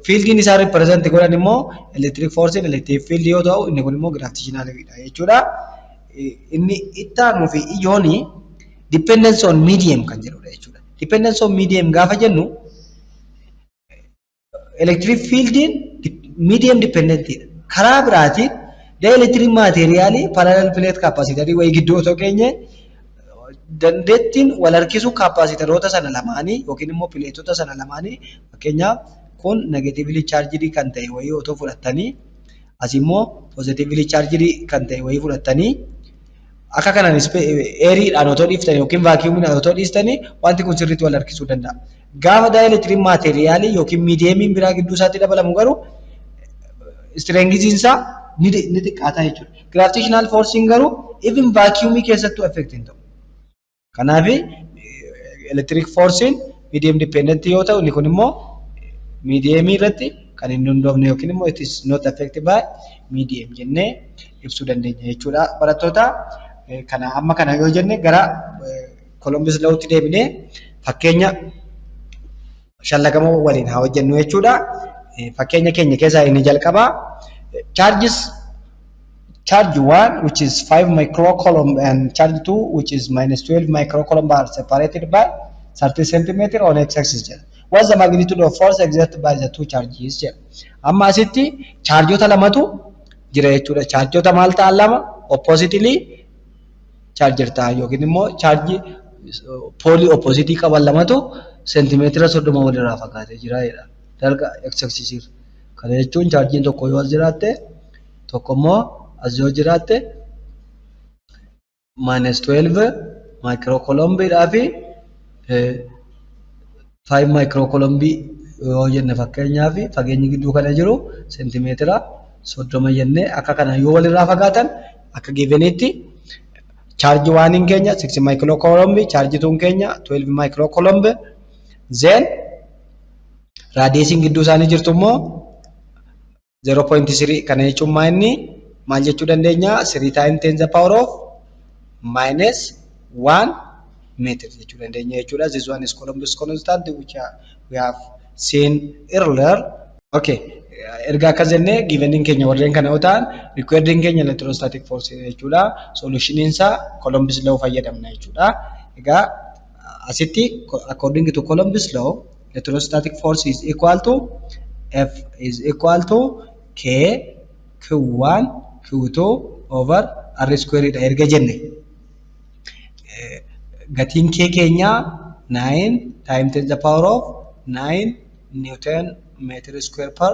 Field in isaa represent godhan immoo electric force in electric field yoo ta'u inni kun immoo gravitational dha jechuudha. Inni ittaanu fi ijooni dependence on medium kan jedhudha jechuudha. Dependence on medium gaafa jennu electric field medium dependent dha. Karaa biraatiin the electric material parallel plate capacitor way gidduu otoo keenye dandeettiin wal harkisuu kapasitaroota sana lamaanii yookiin immoo pileetota sana lamaanii fakkeenyaaf kun negatively charged kan ta'e wayii otoo fudhattanii as immoo positively charged kan ta'e wayii fudhattanii akka kanaan airiidhaan otoo dhiiftanii yookiin vaakiyuumiidhaan otoo dhiistanii wanti kun sirriitti wal harkisuu danda'a. Gaafa dielectric material yookiin mediumiin biraa gidduu isaatti dabalamu garuu strengthiin isaa ni xiqqaata jechuudha. Gravitational forcing garuu even vaakiyuumii keessattuu affect hin ta'u. Kanaaf electric forcing medium dependent yoo ta'u inni kun immoo medium irratti kan hin hundoofne yookiin immoo it is not affected by medium jennee ibsuu dandeenya jechuudha. Barattoota kana amma kana yoo jenne gara Columbus Lawutti deebinee fakkeenya shallagamoo waliin haa hojjennu jechuudha. Fakkeenya keenya keessaa inni jalqabaa charge 1 which is 5 microcoulomb and charge 2 which is minus 12 microcoulomb are separated by 30 centimeter on x-axis. What's the magnitude of force exerted by the two charges? Amma asitti chargeota lamatu jira jechuudha. Chargeota maal ta'an lama oppositely charger ta'an yookiin immoo charge poli opposite qaban lamatu sentimeetira 30 walirraa fagaatee jira jedha. Dalga x-axis irra. Kana jechuun chargiin tokko yoo as jiraatte tokko immoo as yoo jiraatte minus 12 microcoulomb fi 5 microcoulomb yoo jenne fakkeenyaaf fageenyi gidduu kana jiru sentimeetira 30 jennee akka kana yoo walirraa fagaatan akka givenitti charge 1 in keenya 6 microcoulomb charge 2 in keenya 12 microcoulomb then radiusing gidduu isaanii jirtu immoo 0.3 kana jechuun maal jechuu dandeenya 3 times 10 the power of minus 1 meter jechuu dandeenya jechuudha. This one is Columbus constant which we have seen earlier. Okay, erga akka jenne given keenya warreen kana yoo ta'an required keenya electrostatic force jechuudha. Solution isaa Columbus law fayyadamna jechuudha. Egaa asitti according to Columbus law electrostatic force is equal to F is equal to K Q1 Q2 over R squared erga jenne gatiin K keenya 9 times 10 the power of 9 Newton meter square per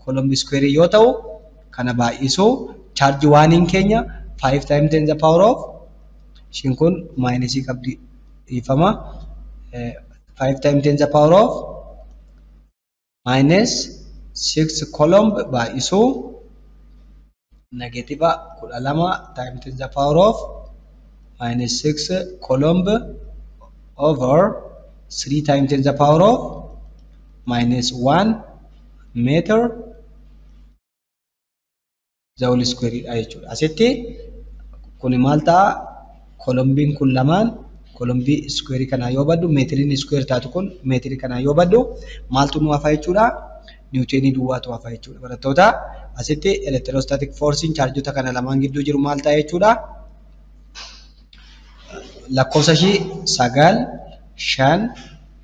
Coulomb square yoo ta'u kana baay'isu charge 1 in keenya 5 times 10 the power of shin kun minus qabdi ifama 5 times 10 the power of minus 6 Coulomb baay'isu negative 12 times 10 the power of minus 6 Coulomb over 3 times 10 the power of minus 1 meter the whole square jechuudha. Asitti kun maal ta'a Coulombiin kun lamaan Coulombii square kana yoo baddu meetiriin square taatu kun meetiri kana yoo baddu maaltu nu hafa jechuudha Newtonii duwwaatu hafa jechuudha. Barattoota asitti electrostatic force chargeota kana lamaan gidduu jiru maal ta'a jechuudha lakkoofsa ishii 9 5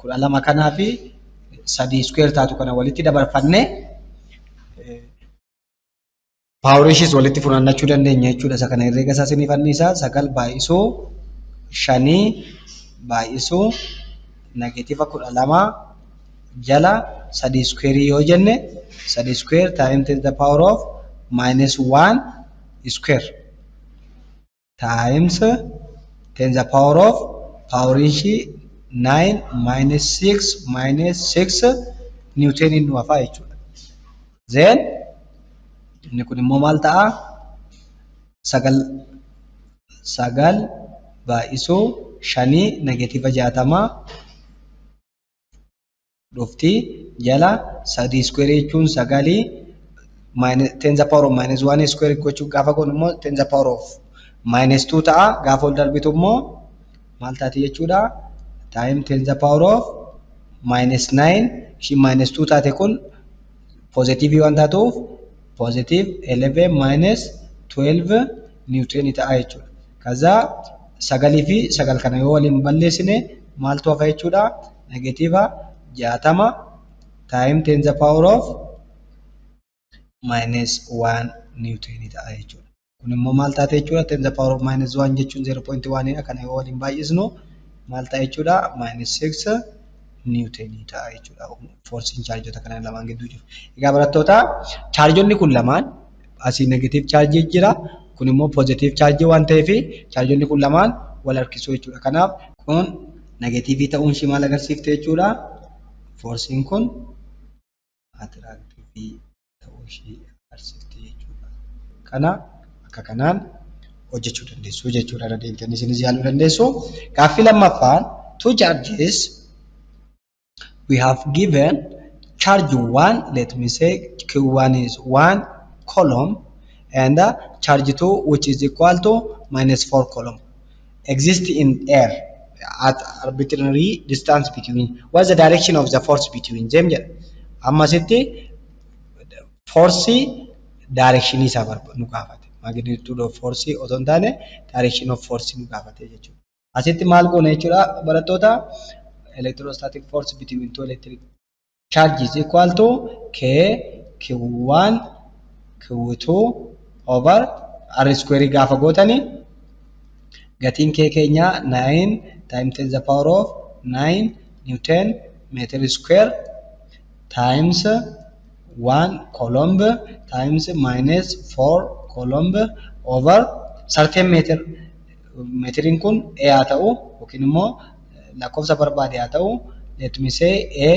12 kanaa fi 3 square taatu kana walitti dabarfannee power ishiis walitti funaannachuu dandeenya jechuudha. Isa kana herreega isaa isiniif anniisaa 9 baay'isuu 5 baay'isuu negative 12 jala 3 square yoo jenne 3 square times the power of minus 1 square times 10 the power of power ishii 9 minus 6 minus 6 Newton in wafa jechuudha. Then inni kun immoo maal ta'a 9 baay'isuu 5 negative 60 dhufti jala 3 square jechuun 9 minus 10 the power of minus 1 square gochuuf gaafa goonu immoo 10 the power of minus 2 ta'a. Gaafa ol darbitu immoo maal taati jechuudha? Time 10 the power of minus 9 shi minus 2 taate kun positive waan taatuuf positive 11 minus 12 newton ta'a jechuudha. Kaza sagalii fi sagal kana yoo waliin balleessine maaltu hafa jechuudha? Negative 60 time 10 the power of minus 1 newton ta'a jechuudha. Kun immoo maal taate jechuudha? 10 the power of minus 1 jechuun 0.1 dha. Kana yoo waliin baay'isnu maal ta'a jechuudha? Minus 6 newton ta'a jechuudha. Forcing chargeota kana lamaan gidduu jiru. Egaa barattoota chargeonni kun lamaan asii negative charge jira. Kun immoo positive charge waan ta'eef chargeonni kun lamaan wal harkisuu jechuudha. Kanaaf kun negative ta'uun shi maal agarsiifte jechuudha? Forcing kun attractive ta'uu shi agarsiifte jechuudha. Kana akka kanaan hojjechuu dandeessu jechuudha. Dandeettan isinis yaaluu dandeessu. Gaaffii lammaffaan two charges we have given charge 1, let me say Q1 is 1 column and charge 2 which is equal to minus 4 column exist in air at arbitrary distance between. What's the direction of the force between them? Amma sitti force direction isa nu gaafate. Magnitude of force otoo hin taane direction of force nu gaafate jechuudha. Asitti maal goona jechuudha barattoota? Electrostatic force between two electric charges equal to K Q1 Q2 over R square gaafa gootani gatiin K keenya 9 times 10 the power of 9 Newton meter square times 1 coulomb times minus 4 coulomb over certain meter. Meteriin kun A haa ta'u yookiin immoo lakkoofsa barbaade haa ta'u, let me say A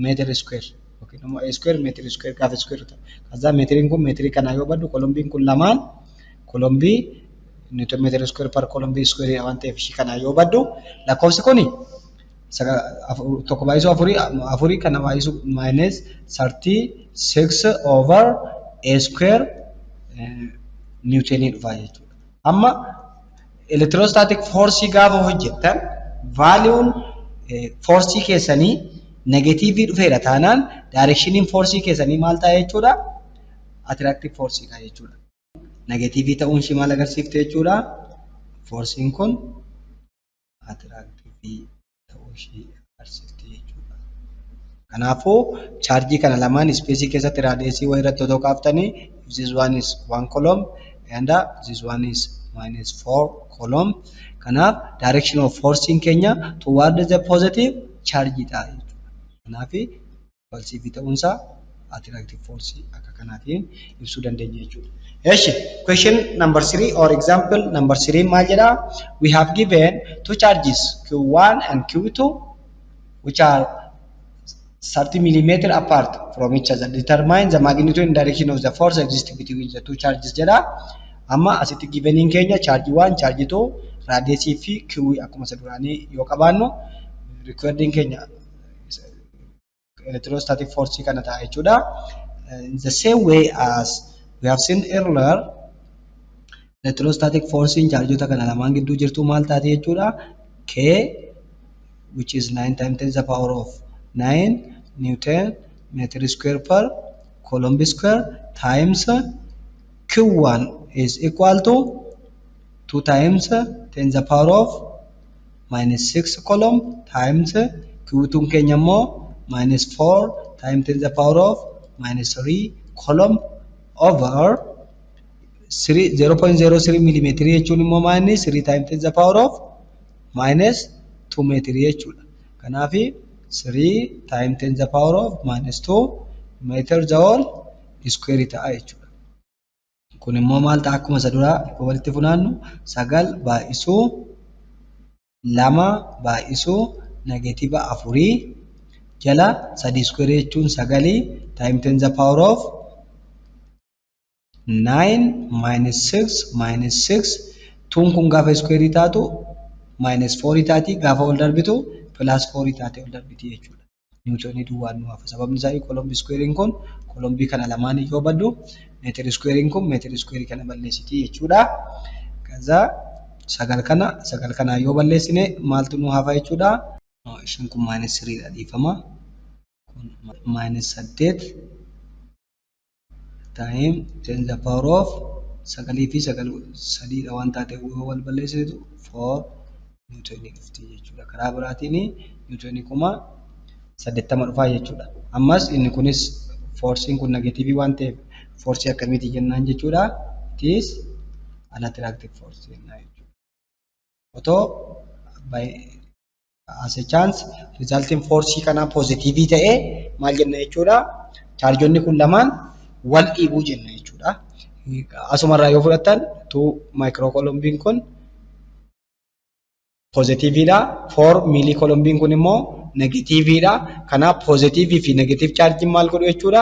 meter square yookiin immoo A square meter square gaafa square ta'u. Kaza meteriin kun meetirii kana yoo baddu kolombiin kun lamaan kolombii newton meter square per kolombii square waan ta'eef shi kana yoo baddu lakkoofsi kuni tokko baay'isuu afurii kana baay'isuu minus 36 over A square newton dhufa jechuudha. Amma electrostatic force gaafa hojjettan valuun force keessanii negative dhufeera taanaan direction force keessanii maal ta'a jechuudha? Attractive force dha jechuudha. Negative ta'uun shi maal agarsiifte jechuudha? Forcing kun attractive ta'uu shi agarsiifte jechuudha. Kanaafuu charge kana lamaan space keessatti radiusii wayii irratti otoo kaaftanii this one is 1 coulomb and this one is minus 4 coulomb. Kanaaf direction of forcing keenya toward the positive charge dha jechuudha. Kanaaf positive ta'uunsa attractive force akka kanaatiin ibsuu dandeenya jechuudha. Eeshi question number 3 or example number 3 maal jedha? We have given two charges Q1 and Q2 which are 30 millimeter apart from each other. Determine the magnitude and direction of the force existing between the two charges jedha. Amma asitti giveniin keenya charge 1 charge 2 radiusii fi Q akkuma saduraanii yoo qabaannu recording keenya electrostatic force kana ta'a jechuudha. In the same way as we have seen earlier, electrostatic force in chargeota kana lamaan gidduu jirtu maal taate jechuudha? K which is 9 times 10 the power of 9 Newton meter square per coulomb square times Q1 is equal to 2 times 10 the power of minus 6 coulomb times Q2 keenya immoo minus 4 times 10 the power of minus 3 coulomb over 0.03 millimeter jechuun immoo minus 3 times 10 the power of minus 2 meter jechuudha. Kanaaf 3 times 10 the power of minus 2 meter joule square ta'a jechuudha. Kun immoo maal ta'a akkuma isa duraa walitti funaannu 9 baay'isuu 2 baay'isuu negative 4 jala 3 square jechuun 9 times 10 the power of 9 minus 6 tuun kun gaafa square taatu minus 4 taati gaafa ol darbitu plus 4 taate ol darbiti jechuudha. niwutonii duwwaan nu hafa. Sababni isaa kolombii square'n kun kolombii kana lamaan yoo baddu meetiri square'n kun meetiri square kana balleessiti jechuudha. Kaza sagal kana yoo balleessine maaltu nu hafa jechuudha. Ishiin kun -3 dha dhiifama. Kun -8 time 10 the power of sagalii fi sagal sadiidha waan taateef yoo wal balleessitu 4 niwutonii dhufti jechuudha. Karaa biraatiin niwutonii kuma 80 dhufaa jechuudha. Ammas inni kunis forsiin kun negatiivii waan ta'eef forsii akkamiiti jennaan jechuudha. It is an attractive force jennaan jechuudha. Otoo as a chance resulting force kana positivii ta'ee maal jenna jechuudha. Chaarjonni kun lamaan wal dhiibuu jenna jechuudha. Asumarraa yoo fudhattan 2 microcoulombiin kun positiviidha. 4 millicoulombiin kun immoo negativiidha. Kanaaf positivii fi negative charge maal godhu jechuudha.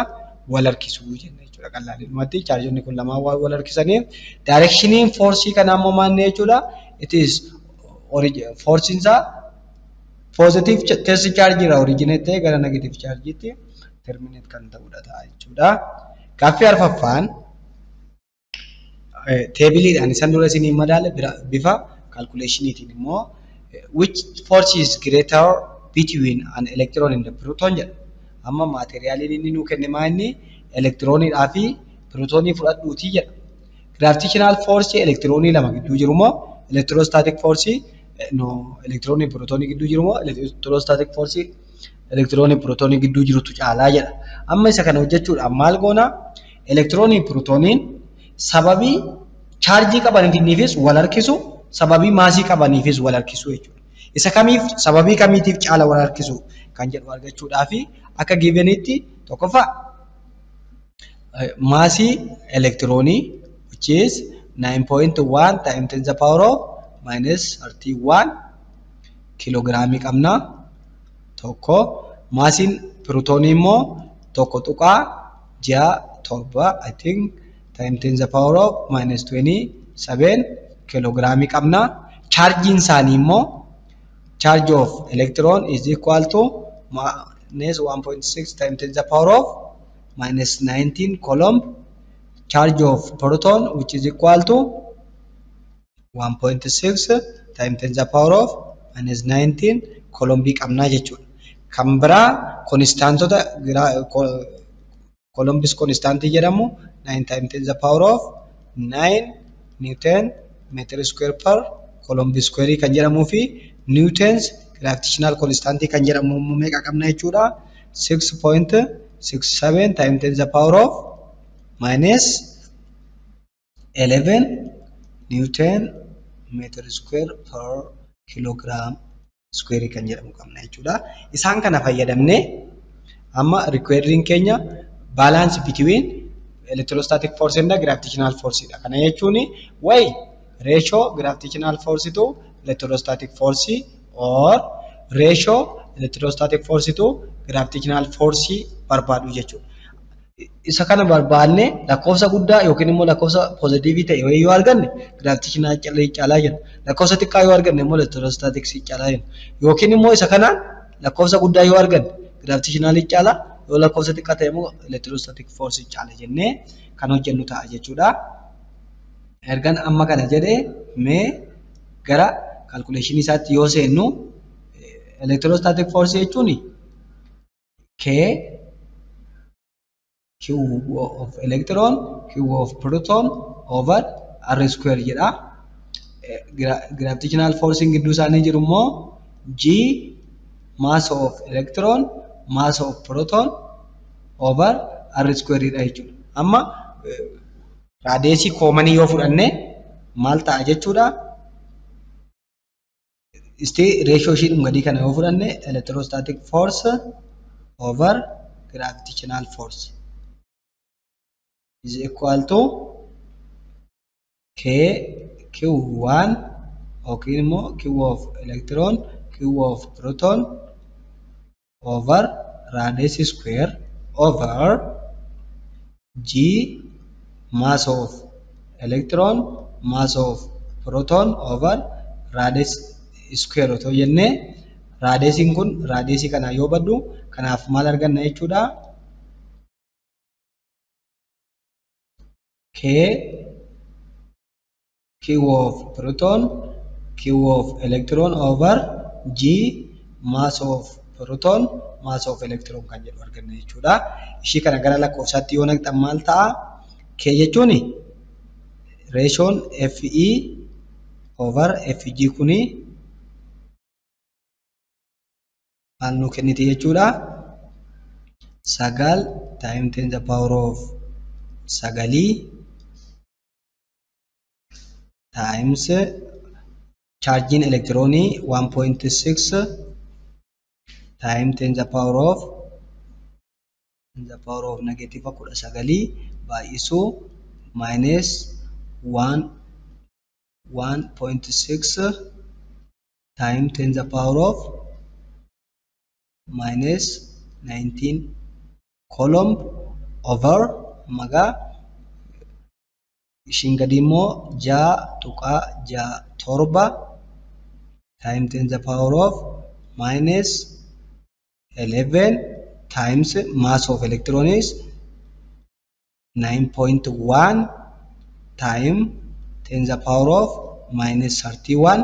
Wal harkisuu jenna jechuudha. Qal'aadhumatti chaarjonni kun lamaan wal harkisaniif directioniin force kanaa immoo maal jechuudha. It is forcein isaa positive test charge irraa originate ta'ee gara negative chargeetti terminate kan ta'udha jechuudha. Gaaffii arfaffaan teebiliidhaan isan dura isinii madaala bifa calculationiitiin immoo which force is greater between an electron and the proton jedha. Amma maateriyaaliin inni nuu kenne maa inni elektirooniidhaa fi protonii fudhadhuutii jedha. Gravitational force elektiroonii lama gidduu jiru moo electrostatic force elektiroonii protonii gidduu jiru moo electrostatic force elektiroonii protonii gidduu jirutu caalaa jedha. Amma isa kana hojjechuudhaan maal goona? Elektiroonii protoniin sababii chaarjii qabaniifis wal harkisu, sababii maasii qabaniifis wal harkisu jechuudha. Isa kamiif sababii kamiitiif caala wal harkisu kan jedhu argachuudhaaf akka givenitti tokkoffaa maasii elektiroonii which is 9.1 times 10 the power of -31 kiloogiraamii qabna. Tokko maasiin protonii immoo 1.7 I think times 10 the power of -27 kiloogiraamii qabna. Chargiin isaanii immoo charge of electron is equal to -1.6 times 10 the power of -19 coulomb. Charge of proton which is equal to 1.6 times 10 the power of -19 coulomb qabna jechuudha. Kan biraa konstaantota Columbus constantii jedhamu 9 times 10 the power of 9 Newton meter square per Coulomb square kan jedhamuu fi Newtons gravitational constant kan jedhamu meeqa qabna jechuudha. 6.67 times 10 the power of -11 Newton meter square per kilogram square kan jedhamu qabna jechuudha. Isaan kana fayyadamne amma requiring keenya balance between electrostatic force and gravitational force dha. Kana jechuun way ratio gravitational force to electrostatic force or ratio electrostatic force to gravitational force barbaadu jechuudha. Isa kana barbaadne lakkoofsa guddaa yookiin immoo lakkoofsa positive ta'e yoo arganne gravitational caalaa jenna. Lakkoofsa xiqqaa yoo arganne immoo electrostatic caalaa jenna. Yookiin immoo isa kanaan lakkoofsa guddaa yoo arganne gravitational caalaa yoo lakkoofsa xiqqaa ta'e immoo electrostatic force caala jennee kan hojjennu ta'a jechuudha. Ergan amma kana jedhee mee gara calculation isaatti yoo seennu electrostatic force jechuun K Q of electron Q of proton over R square jedha. Gravitational force gidduu isaanii jiru immoo G mass of electron mass of proton over R square dha jechuudha. Amma radiusii common yoo fudhanne maal ta'a jechuudha. Ratio ishii gadi kana yoo fudhanne electrostatic force over gravitational force is equal to K Q1 yookiin immoo Q of electron Q of proton over radius square over G mass of electron mass of proton over radius square otoo jenne Raadiyeesiin kun raadiyeesii kana yoo baddu kanaaf maal arganna jechuudha? K Q of proton Q of electron over G mass of proton mass of electron kan jedhu arganna jechuudha. Ishii kana gara lakkoofsaatti yoo naqxan maal ta'a? K jechuun reeshoon Fe over Fg kuni maal nu kenniti jechuudha? 9 times 10 the power of 9 times charging electronii 1.6 times 10 the power of negative 19 baay'isuu minus 1.6 times 10 the power of minus 19 column over maga ishiin gadi immoo 6.7 times 10 the power of minus 11 times mass of electron is 9.1 times 10 the power of minus 31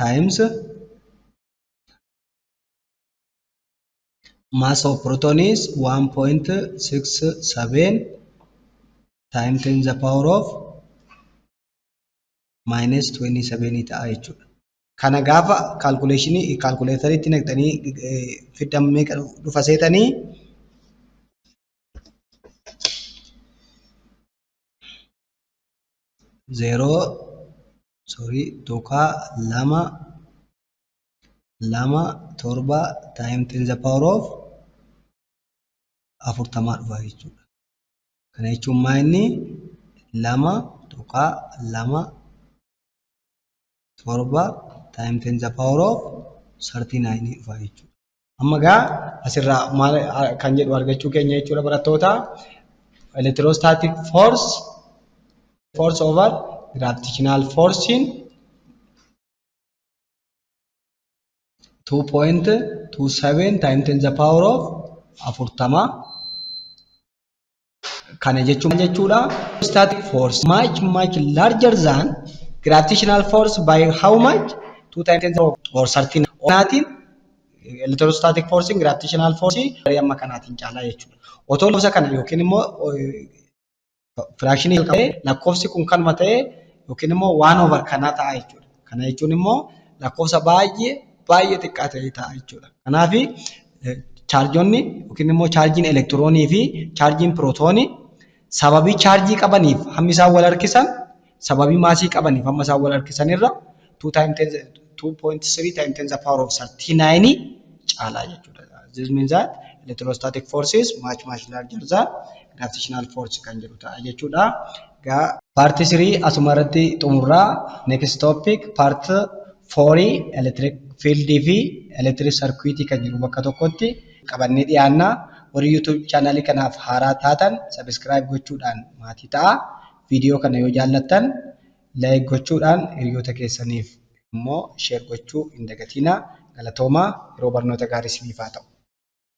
times mass of proton is 1.67 times 10 the power of minus 27 ta'a jechuudha. Kana gaafa kaalkuleetariitti naqxanii fiddan meeqa dhufa seetanii lama torba times 10 the power of 40 dhufa jechuudha. Kana jechuun maayinni 2.2 torba times 10 the power of 39 dhufa jechuudha. Amma gaa asirraa maal kan jedhu argachuu keenya jechuudha barattoota. Electrostatic force over gravitational force in 2.27 times 10 the power of 40. Kana jechuudha static force much larger than gravitational force by how much? 2 times 10 or 13. Onaatiin electrostatic force gravitational force amma kanaatiin caalaa jechuudha. Otoo lakkoofsa kana yookiin immoo fraction lakkoofsi kun kanuma ta'ee yookiin immoo 1 over kanaa ta'a jechuudha. Kana jechuun immoo lakkoofsa baay'ee xiqqaa ta'e ta'a jechuudha. Kanaaf chaarjonni yookiin immoo chaarjiin elektiroonii fi chaarjiin pirootoonii sababii chaarjii qabaniif hammi isaan wal harkisan sababii maasii qabaniif hamma isaan wal harkisan irra 2.3 times 10 the power of 39 caalaa jechuudha. This means that electrostatic force is much larger than gravitational force kan jedhu ta'a jechuudha. Gaa part 3 asuma irratti xumurraa. Next topic part 4 electric field fi electric circuit kan jedhu bakka tokkotti qabannee dhiyaannaa. Warri YouTube channel kanaaf haaraa taatan subscribe gochuudhaan maatii ta'a. Viidiyoo kana yoo jaallattan like gochuudhaan hiriyoota keessaniif immoo share gochuu hin dagatinaa. Galatoomaa. Yeroo barnoota gaarii isiniif haa ta'u.